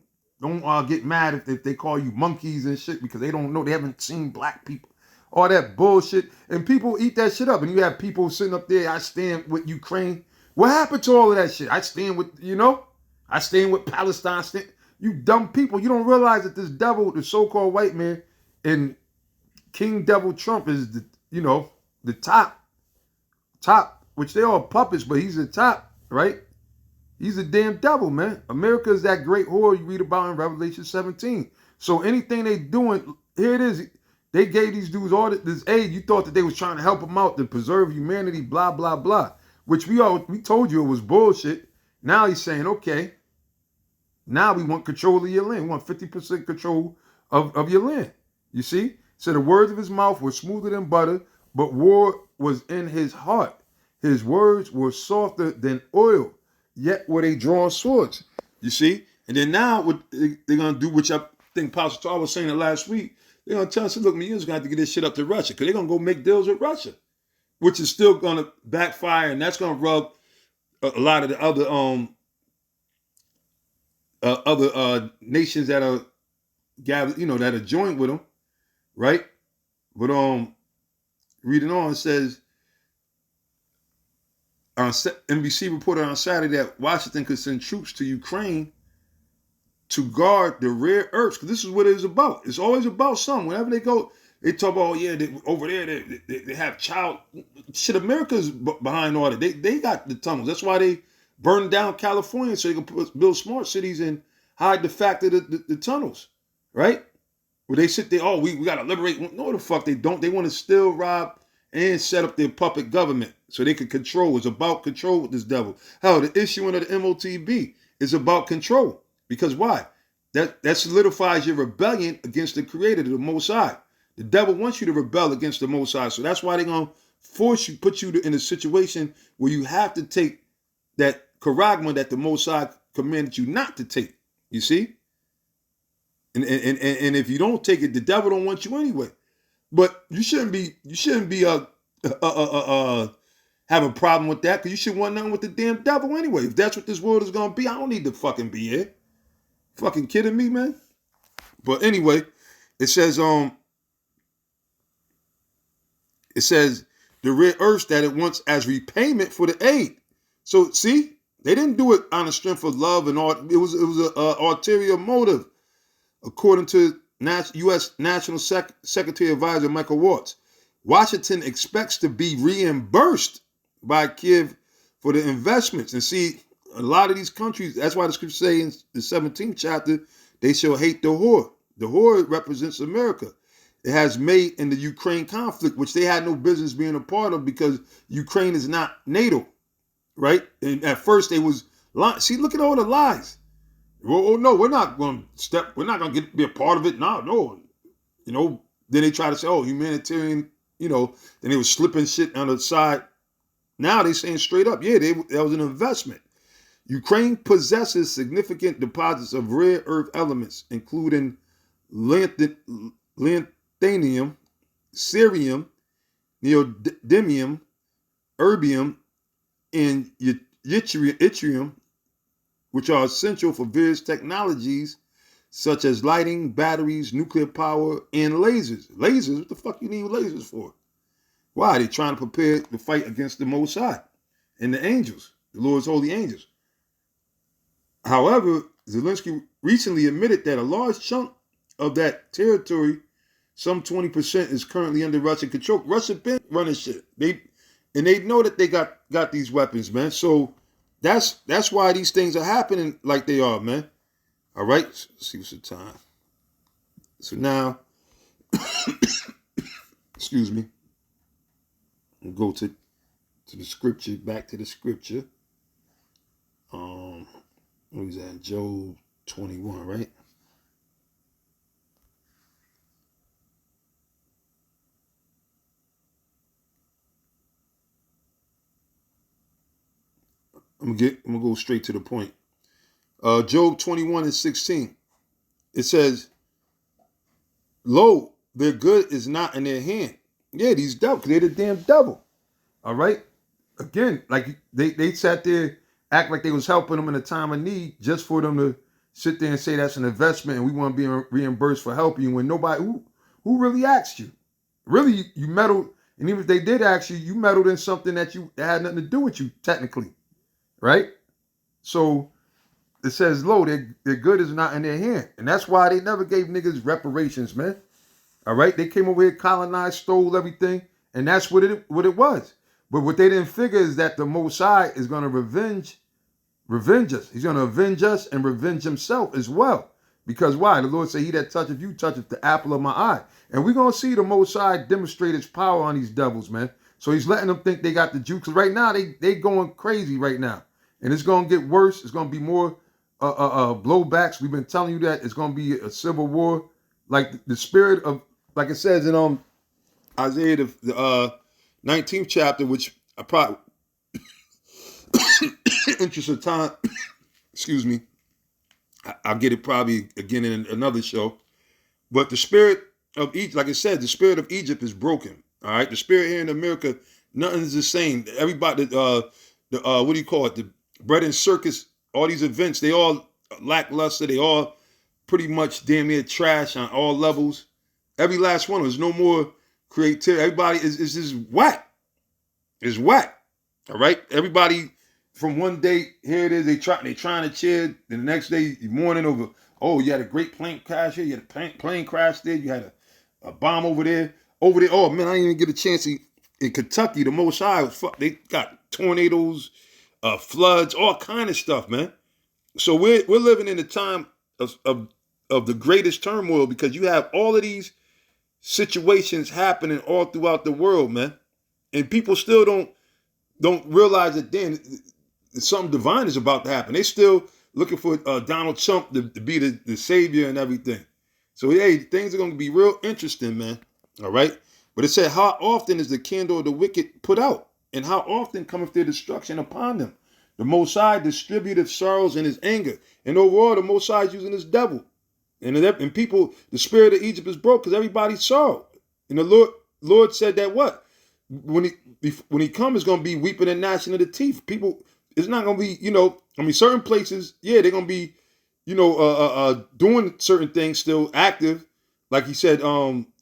get mad if they call you monkeys and shit because they don't know, they haven't seen black people. All that bullshit. And people eat that shit up. And you have people sitting up there, I stand with Ukraine. What happened to all of that shit? I stand with Palestine. You dumb people. You don't realize that this devil, the so-called white man, and King Devil Trump is the top, which they all puppets, but he's the top, right? He's a damn devil, man. America is that great whore you read about in Revelation 17. So anything they doing, here it is. They gave these dudes all this aid. You thought that they was trying to help them out to preserve humanity, blah, blah, blah. Which we told you it was bullshit. Now he's saying, okay, now we want control of your land. We want 50% control of your land. You see? So the words of his mouth were smoother than butter, but war was in his heart. His words were softer than oil, yet were they drawn swords. You see? And then now what they're going to do, which I think Pastor Tar was saying it last week, they're going to tell us, look, you're just going to have to get this shit up to Russia because they're going to go make deals with Russia, which is still going to backfire, and that's going to rub a lot of the other nations that are gathered, that are joined with them, right? But reading on, it says, NBC reported on Saturday that Washington could send troops to Ukraine to guard the rare earths, because this is what it's about. It's always about something. Whenever they go, they talk about, over there they have child shit. America's behind all that. They got the tunnels. That's why they burned down California so they can build smart cities and hide the fact of the tunnels, right? Where they sit there, we got to liberate. No, the fuck they don't. They want to still rob and set up their puppet government so they can control. It's about control with this devil. Hell, the issuing of the MOTB is about control. Because why? That solidifies your rebellion against the Creator, the Most High. The devil wants you to rebel against the Most High. So that's why they're going to put you in a situation where you have to take that charagma that the Most High commanded you not to take. You see? And if you don't take it, the devil don't want you anyway. But you shouldn't be have a problem with that, because you should want nothing with the damn devil anyway. If that's what this world is gonna be, I don't need to fucking be here. Fucking kidding me, man? But anyway, it says the rare earths that it wants as repayment for the aid. So see, they didn't do it on the strength of love and all. It was an ulterior motive, according to U.S. National Secretary Advisor Michael Waltz. Washington expects to be reimbursed by Kiev for the investments. And see, a lot of these countries, that's why the scripture say in the 17th chapter, they shall hate the whore. The whore represents America. It has made in the Ukraine conflict, which they had no business being a part of because Ukraine is not NATO, right? And at first they was lying. See, look at all the lies. Oh no, we're not going to be a part of it. No. Then they try to say, humanitarian, then they were slipping shit on the side. Now they saying straight up, that was an investment. Ukraine possesses significant deposits of rare earth elements, including lanthanum, ruthenium, cerium, neodymium, erbium, and yttrium, which are essential for various technologies such as lighting, batteries, nuclear power, and lasers. Lasers? What the fuck you need lasers for? Why? They're trying to prepare to fight against the Most High and the angels, the Lord's holy angels. However, Zelensky recently admitted that a large chunk of that territory, some 20%, is currently under Russian control. Russia been running shit. They know that they got these weapons, man. So that's why these things are happening like they are, man. All right, let's see what's the time. So now, excuse me, we'll go to the scripture, back to the scripture. What was that? Job 21, right? I'm gonna go straight to the point. Job 21 and 16. It says, "Lo, their good is not in their hand." Yeah, these devils, they're the damn devil. All right. Again, like they sat there, act like they was helping them in a time of need, just for them to sit there and say that's an investment and we want to be reimbursed for helping you, when nobody who really asked you. Really, you meddled, and even if they did ask you, you meddled in something that had nothing to do with you, technically. Right? So it says, "Lo, their good is not in their hand." And that's why they never gave niggas reparations, man. All right? They came over here, colonized, stole everything, and that's what it was. But what they didn't figure is that the Most High is going to revenge us. He's going to avenge us and revenge himself as well. Because why? The Lord said, "He that toucheth you toucheth the apple of my eye." And we're going to see the Most High demonstrate his power on these devils, man. So he's letting them think they got the juke. Because right now, they going crazy right now. And it's going to get worse. It's going to be more blowbacks. We've been telling you that. It's going to be a civil war. Like the spirit of, like it says in Isaiah, the 19th chapter, which I probably, interest of time, excuse me, I'll get it probably again in another show. But the spirit of Egypt, like I said, the spirit of Egypt is broken. All right, the spirit here in America, nothing is the same. Everybody, what do you call it? The bread and circus, all these events, they all lackluster. They all pretty much damn near trash on all levels. Every last one. There's no more creativity. Everybody is just whack. It's whack. All right. Everybody from one day, here it is. They trying to cheer. Then the next day, you're mourning over. Oh, you had a great plane crash here. You had a plane crash there. You had a bomb over there. Over there. Oh man, I didn't even get a chance in Kentucky. The Most High, they got tornadoes, floods, all kind of stuff, man. So we're living in a time of the greatest turmoil, because you have all of these situations happening all throughout the world, man, and people still don't realize that then something divine is about to happen. They still looking for Donald Trump to be the savior and everything. So hey, things are going to be real interesting, man. All right, but it said, "How often is the candle of the wicked put out, and how often cometh their destruction upon them? The Most High distributeth sorrows in his anger, and overall the Most High is using his devil." And people, the spirit of Egypt is broke because everybody saw. And the Lord said that what? When he comes, it's going to be weeping and gnashing of the teeth. People, it's not going to be, certain places, yeah, they're going to be, doing certain things still active. Like he said,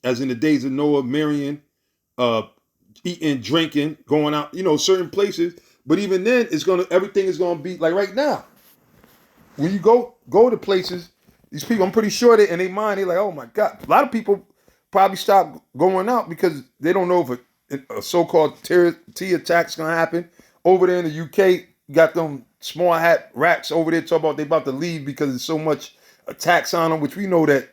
as in the days of Noah, marrying, eating, drinking, going out, certain places. But even then, everything is going to be like right now. When you go to places, these people, I'm pretty sure that in their mind, they're like, oh my God. A lot of people probably stop going out because they don't know if a so-called T attack's going to happen. Over there in the UK, got them small hat rats over there talking about they about to leave because there's so much attacks on them, which we know that,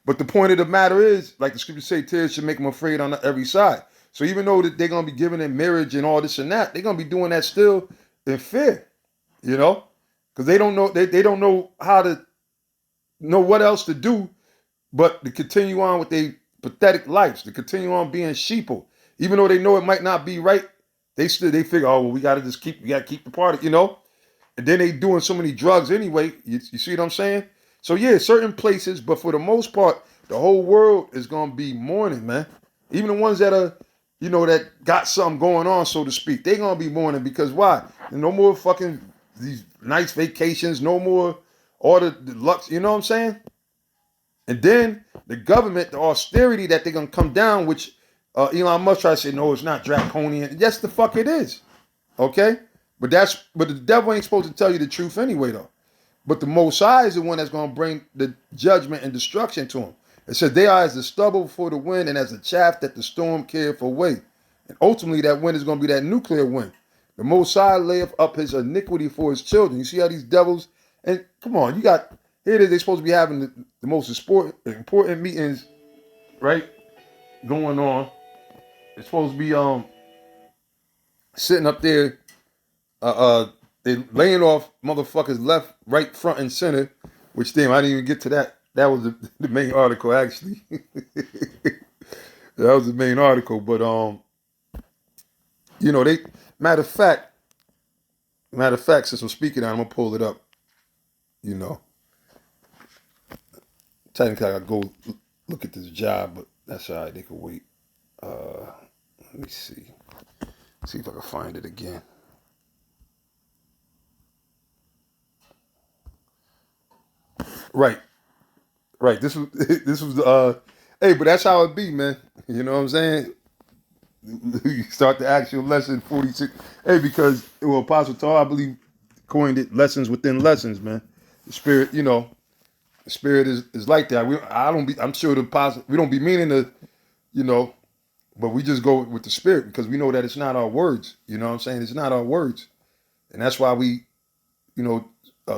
But the point of the matter is, like the scriptures say, tears should make them afraid on every side. So even though that they're going to be giving them marriage and all this and that, they're going to be doing that still in fear, Because they don't know, they don't know how to know what else to do but to continue on with their pathetic lives, to continue on being sheeple. Even though they know it might not be right, they figure, oh, well, we got to keep the party, And then they doing so many drugs anyway. You see what I'm saying? So yeah, certain places, but for the most part, The whole world is gonna be mourning, man. Even the ones that are, that got something going on, so to speak, they gonna be mourning because why? No more fucking these nice vacations, no more all the lux, you know what I'm saying? And then the government, the austerity that they're gonna come down, which Elon Musk try to say, no, it's not draconian. Yes, the fuck it is. Okay? But the devil ain't supposed to tell you the truth anyway, though. But the Most High is the one that's gonna bring the judgment and destruction to him. It said they are as the stubble before the wind and as the chaff that the storm careth away. And ultimately that wind is gonna be that nuclear wind. The Most High layeth up his iniquity for his children. You see how these devils, and come on, you got, here it is, they're supposed to be having the most important meetings, right, going on. It's supposed to be sitting up there, they laying off motherfuckers left, right, front, and center. Which damn, I didn't even get to that. That was the main article actually. That was the main article, but they matter of fact, since I'm speaking on, I'm gonna pull it up. Technically I gotta go look at this job, but that's all right. They can wait. Let me see. See if I can find it again. Right. This was hey, but that's how it be, man. You know what I'm saying? You start the actual lesson 46. Hey, because Apostle Paul, I believe, coined it lessons within lessons, man. The spirit, the spirit is like that. I'm sure we don't be meaning to, but we just go with the spirit because we know that it's not our words. You know what I'm saying? It's not our words. And that's why we,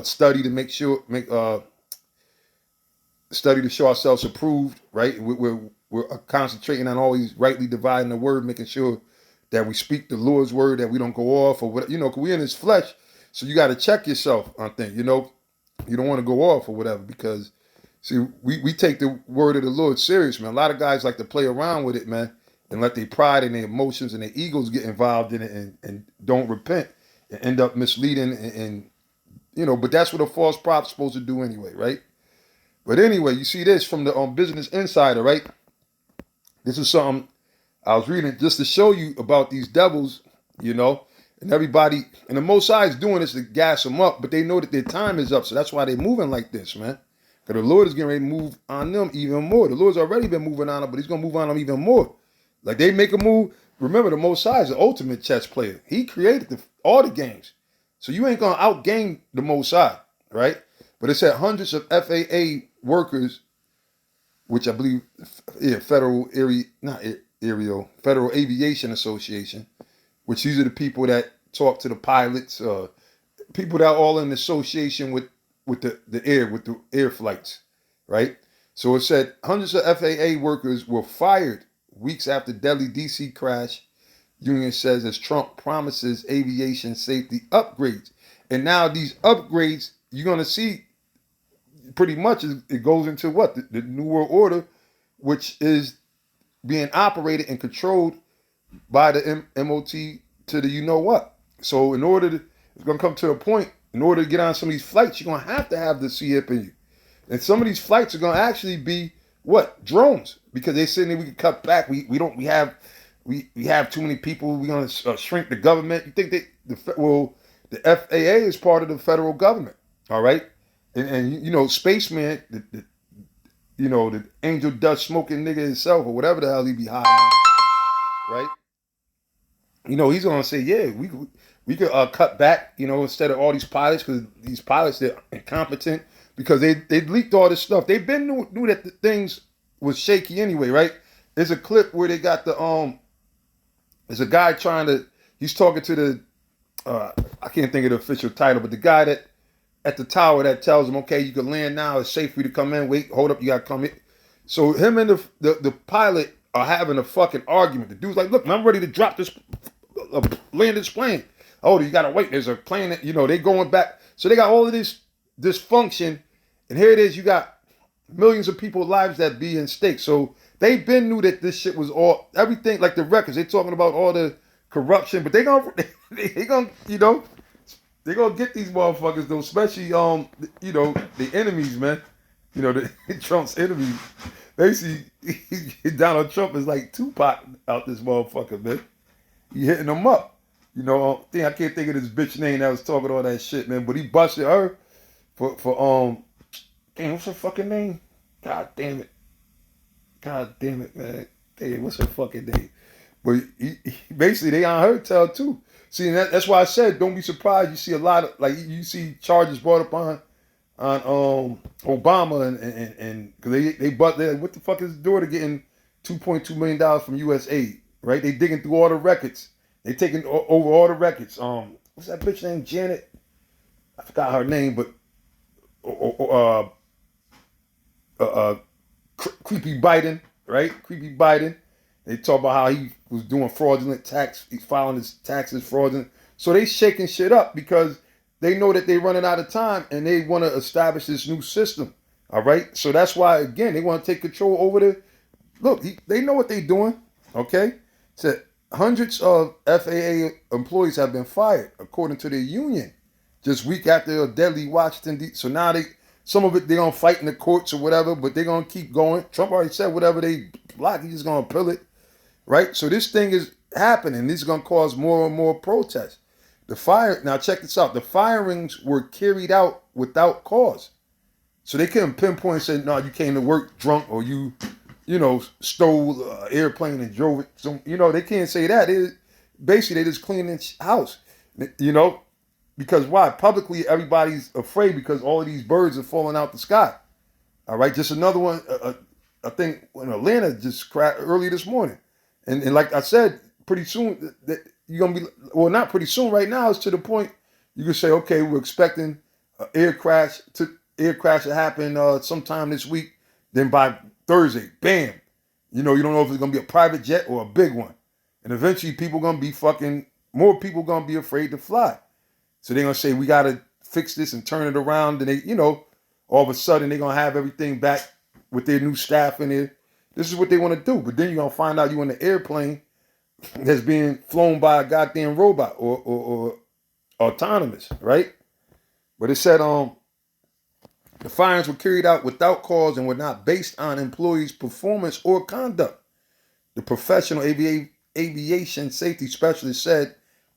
study to study to show ourselves approved, right? We're concentrating on always rightly dividing the word, making sure that we speak the Lord's word, that we don't go off or whatever, because we're in his flesh. So you got to check yourself on things, you don't want to go off or whatever, because see, we take the word of the Lord serious, man. A lot of guys like to play around with it, man, and let their pride and their emotions and their egos get involved in it and don't repent and end up misleading and but that's what a false prophet's supposed to do anyway, right? But anyway, you see this from the Business Insider, right? This is something I was reading just to show you about these devils, and everybody, and the Most High is doing this to gas them up, but they know that their time is up, so that's why they're moving like this, man. Because the Lord is getting ready to move on them even more. The Lord's already been moving on them, but he's going to move on them even more. Like they make a move. Remember, the Most High is the ultimate chess player. He created all the games. So you ain't going to outgame the Most High, right? But it said hundreds of FAA workers, which I believe, Federal Aviation Association, which these are the people that talk to the pilots, people that are all in association with the air flights, right? So it said hundreds of FAA workers were fired weeks after Delhi DC crash. Union says as Trump promises aviation safety upgrades, and now these upgrades you're gonna see pretty much it goes into what the New World Order, which is being operated and controlled by the MOT to the what. So it's gonna come to a point. In order to get on some of these flights, you're gonna have to have the CHIP in you, and some of these flights are gonna actually be what drones, because they saying that we can cut back. We have too many people. We're gonna shrink the government. You think the FAA is part of the federal government, all right? And spaceman, the angel dust smoking nigga himself or whatever the hell he be high on, right? He's gonna say, yeah, we could cut back, instead of all these pilots, because these pilots, they're incompetent because they leaked all this stuff. They've been knew that the things was shaky anyway, right? There's a clip where they got there's a guy he's talking to the I can't think of the official title, but the guy that at the tower that tells him, okay, you can land now, it's safe for you to come in, wait, hold up, you gotta come in. So him and the pilot are having a fucking argument. The dude's like, look, man, I'm ready to drop this, land this plane. Oh, you gotta wait, there's a plane that, they going back. So they got all of this dysfunction, and here it is, you got millions of people's lives that be in stake. So they been knew that this shit was all, everything, like the records, they talking about all the corruption, but they gonna they're gonna get these motherfuckers though, especially the enemies, man. The Trump's enemies. Basically, Donald Trump is like Tupac out this motherfucker, man. He hitting him up. You know, I can't think of this bitch name that was talking all that shit, man. But he busted her for damn, what's her fucking name? God damn it. God damn it, man. Damn, what's her fucking name? But basically they on her tail too. See, that's why I said don't be surprised. You see a lot of like you see charges brought up on Obama and because they're like, what the fuck is his daughter getting $2.2 million from U.S. aid? Right? They digging through all the records. They taking over all the records. What's that bitch name? Janet. I forgot her name, but uh, creepy Biden, right? Creepy Biden. They talk about how he was doing fraudulent tax. He's filing his taxes fraudulent. So they shaking shit up because they know that they're running out of time and they want to establish this new system. All right. So that's why again they want to take control over the. Look, they know what they're doing. Okay. So hundreds of FAA employees have been fired according to the union, just week after a deadly Washington. So now some of it they're gonna fight in the courts or whatever, but they're gonna keep going. Trump already said whatever they block, he's just gonna appeal it, right? So this thing is happening. This is gonna cause more and more protests. Now check this out. The firings were carried out without cause, so they couldn't pinpoint and say, no, you came to work drunk or you know, stole an airplane and drove it. So they can't say that. Basically they just cleaning house, you know. Because why? Publicly, everybody's afraid because all of these birds are falling out the sky. All right, just another one. I think in Atlanta just crashed early this morning, and like I said, pretty soon that you're gonna be not pretty soon. Right now, it's to the point you can say, okay, we're expecting an air crash to happen sometime this week. Then by Thursday, bam, you don't know if it's gonna be a private jet or a big one, and eventually more people gonna be afraid to fly. So they're gonna say we gotta fix this and turn it around, and all of a sudden they're gonna have everything back with their new staff in there. This is what they want to do, but then you're gonna find out you in an airplane that's being flown by a goddamn robot or autonomous, right? But it said the firings were carried out without cause and were not based on employees' performance or conduct. The professional aviation safety specialist said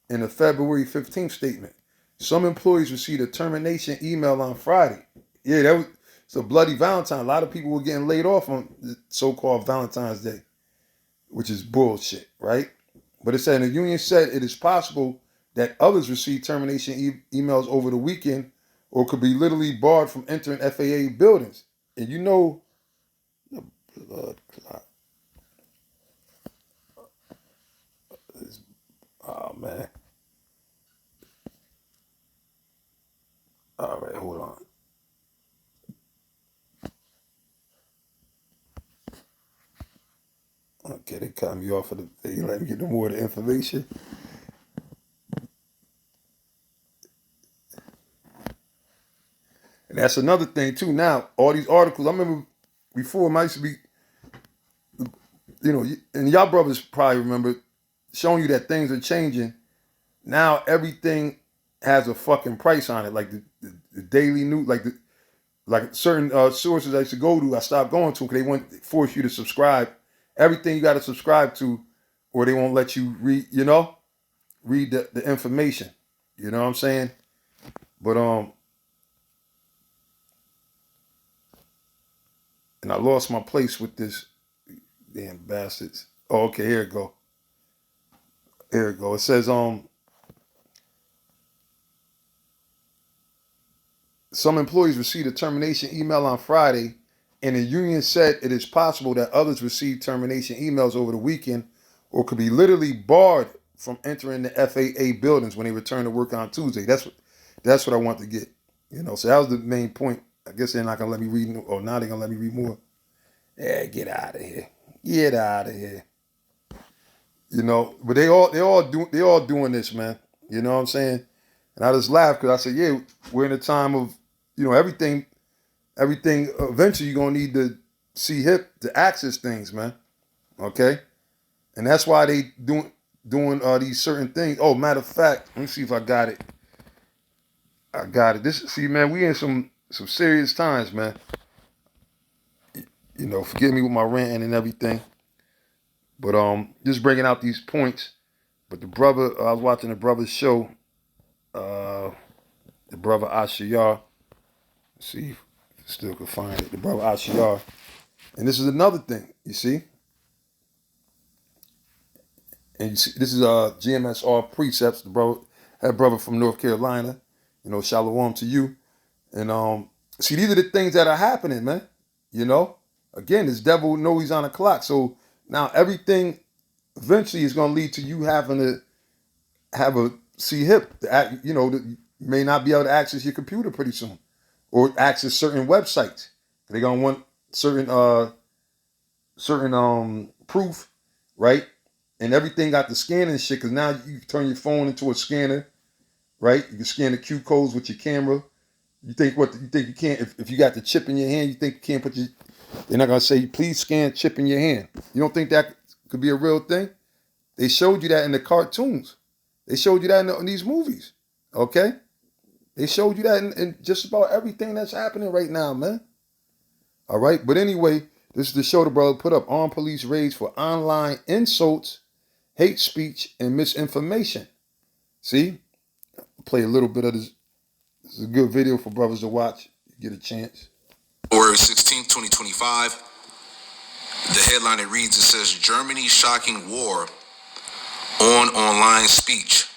in a February 15th statement. Some employees received a termination email on Friday. Yeah, it's a bloody Valentine. A lot of people were getting laid off on the so-called Valentine's Day, which is bullshit, right? But it said the union said it is possible that others received termination emails over the weekend or could be literally barred from entering FAA buildings. And the blood clot. Oh, man. All right, hold on. Okay, they cut me off of they let me get no more of the information. And that's another thing too. Now, all these articles, I remember before, I used to be, and y'all brothers probably remember showing you that things are changing. Now everything has a fucking price on it. Like the daily news, like certain sources I used to go to, I stopped going to because they want to force you to subscribe. Everything you got to subscribe to, or they won't let you read. Read the information. You know what I'm saying? But and I lost my place with this damn bastards. Oh, okay, here it go. Here it go. It says some employees received a termination email on Friday, and the union said it is possible that others received termination emails over the weekend or could be literally barred from entering the FAA buildings when they return to work on Tuesday. That's what I want to get. So that was the main point. I guess they're not gonna let me read, or now they're gonna let me read more. Yeah, get out of here. Get out of here. But they all doing this, man. You know what I'm saying? And I just laugh because I said, yeah, we're in a time of, everything. Eventually, you're gonna need to see hip to access things, man. Okay, and that's why they doing these certain things. Oh, matter of fact, let me see if I got it. I got it. Man, we in some serious times, man. Forgive me with my ranting and everything. But just bringing out these points. But the brother, I was watching the brother's show, the brother Ashiyar. See if I still could find it. The brother Ashiyar. And this is another thing, you see? And you see, this is GMSR Precepts, that brother from North Carolina. Shalom to you. And see, these are the things that are happening, man. Again, this devil knows he's on the clock. So now everything eventually is going to lead to you having to have a C-hip. You may not be able to access your computer pretty soon, or access certain websites. They're going to want certain proof, right? And everything got the scanning shit, because now you turn your phone into a scanner, right? You can scan the Q codes with your camera. You think you can't, if you got the chip in your hand, you think you can't they're not going to say, please scan chip in your hand. You don't think that could be a real thing? They showed you that in the cartoons. They showed you that in these movies, okay? They showed you that in just about everything that's happening right now, man. All right? But anyway, this is the show the brother put up. Armed police raids for online insults, hate speech, and misinformation. See? I'll play a little bit of this. This is a good video for brothers to watch. You get a chance. February 16th, 2025. The headline it reads, it says, Germany shocking war on online speech.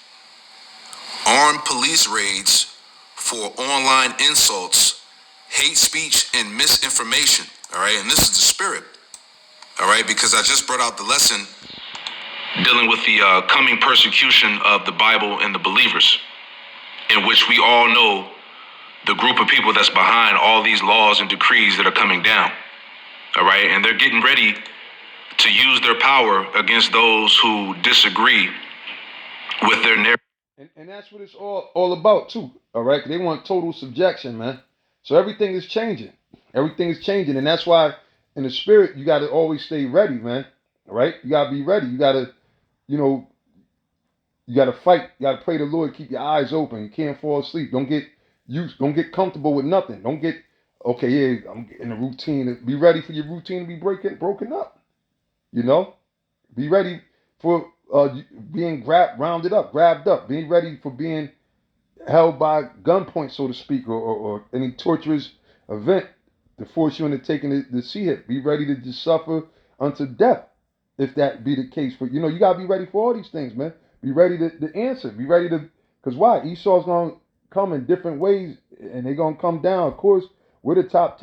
Armed police raids for online insults, hate speech, and misinformation. All right, and this is the spirit. All right, because I just brought out the lesson dealing with the coming persecution of the Bible and the believers, in which we all know the group of people that's behind all these laws and decrees that are coming down. All right, and they're getting ready to use their power against those who disagree with their narrative. And that's what it's all about too. All right, they want total subjection, man. So everything is changing. Everything is changing, and that's why in the spirit you got to always stay ready, man. All right, you got to be ready. You got to, you got to fight. You got to pray to the Lord. Keep your eyes open. You can't fall asleep. Don't get comfortable with nothing. Don't get okay. Yeah, I'm in a routine. Be ready for your routine to be broken up. Be ready for being grabbed up. Be ready for being held by gunpoint, so to speak, or any torturous event to force you into taking the C-hip. Be ready to just suffer unto death, if that be the case. But you got to be ready for all these things, man. Be ready to answer. Be ready to, because why? Esau's going to come in different ways, and they're going to come down. Of course, we're the top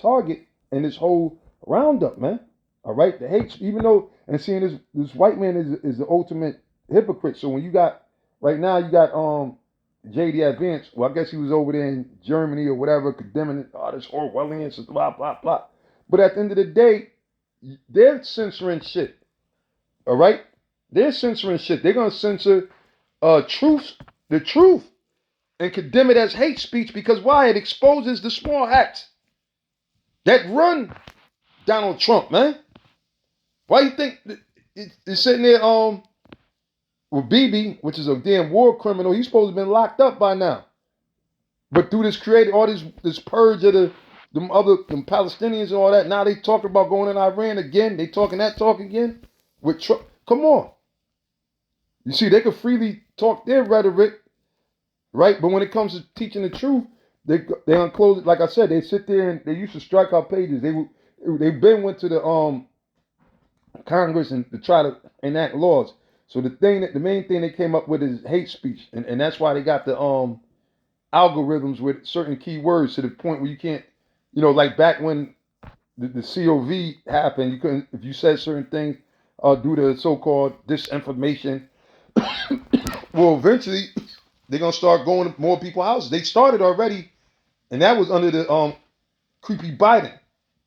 target in this whole roundup, man. All right, the hate, even though, and seeing this white man is the ultimate hypocrite. So when you got right now, you got JD Advance. Well, I guess he was over there in Germany or whatever, condemning it. Oh, this Orwellian, blah blah blah. But at the end of the day, they're censoring shit. All right, they're censoring shit. They're gonna censor the truth, and condemn it as hate speech, because why? It exposes the small hats that run Donald Trump, man. Why you think it's sitting there with Bibi, which is a damn war criminal? He's supposed to have been locked up by now. But through this created all this purge of them Palestinians and all that, now they talk about going in Iran again. They talking that talk again with Trump. Come on. You see, they could freely talk their rhetoric, right? But when it comes to teaching the truth, they unclose it. Like I said, they sit there and they used to strike out pages. They've been went to the Congress and to try to enact laws. So the main thing they came up with is hate speech, and that's why they got the algorithms with certain keywords to the point where you can't, like back when the COV happened, you couldn't, if you said certain things due to so-called disinformation. Well, eventually they're gonna start going to more people's houses. They started already, and that was under the creepy Biden.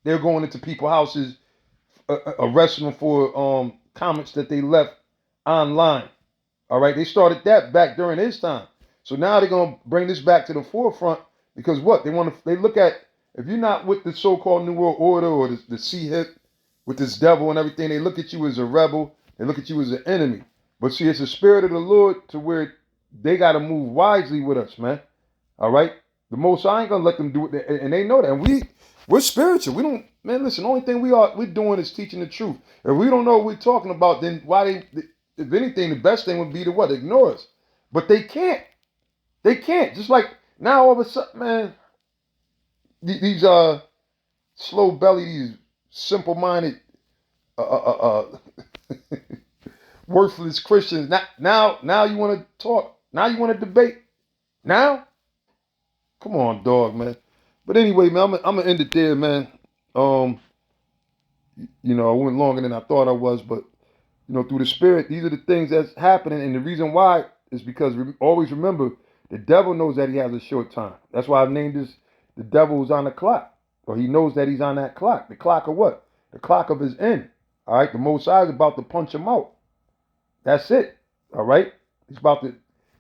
They're going into people's houses, arresting them for comments that they left online. All right, they started that back during his time. So now they're gonna bring this back to the forefront, because what they look at, if you're not with the so-called New World Order or the C-hip with this devil and everything, they look at you as a rebel. They look at you as an enemy. But see, it's the spirit of the Lord to where they got to move wisely with us, man. All right, the Most High ain't gonna let them do it, and they know that. And We're spiritual. We don't, man, listen, the only thing we're doing is teaching the truth. If we don't know what we're talking about, then why if anything, the best thing would be to what? Ignore us. But they can't. They can't. Just like now all of a sudden, man, these slow belly, these simple minded worthless Christians. Now you want to talk. Now you want to debate. Now, come on, dog, man. But anyway, man, I'm gonna end it there, man. Um, I went longer than I thought I was, but through the Spirit, these are the things that's happening, and the reason why is because always remember, the devil knows that he has a short time. That's why I've named this the devil is on the clock, or he knows that he's on that clock. The clock of what? The clock of his end. All right, the Most High is about to punch him out. That's it. All right, he's about to.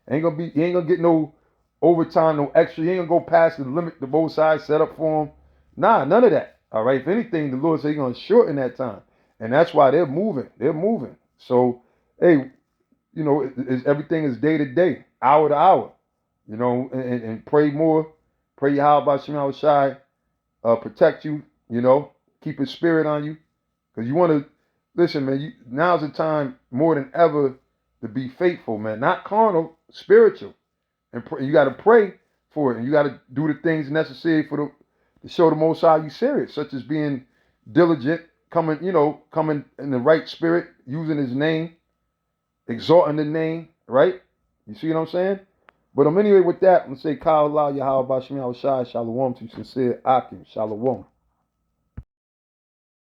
He ain't gonna get no overtime, no extra. He ain't gonna go past the limit the Most High set up for him. Nah, none of that. All right. If anything, the Lord said he's gonna shorten that time, and that's why they're moving. They're moving. So, hey, everything is day to day, hour to hour. And pray more. Pray Yahweh Shem Shai protect you. Keep His Spirit on you, because you want to listen, man. Now's the time more than ever to be faithful, man. Not carnal, spiritual, and you got to pray for it, and you got to do the things necessary to show the Most High you serious, such as being diligent, coming in the right spirit, using His name, exalting the name, right? You see what I'm saying? But anyway, with that, I'm going to say, Ka'Allah Yahweh Bashim Shai, Shalom to sincere Akim, Shalom.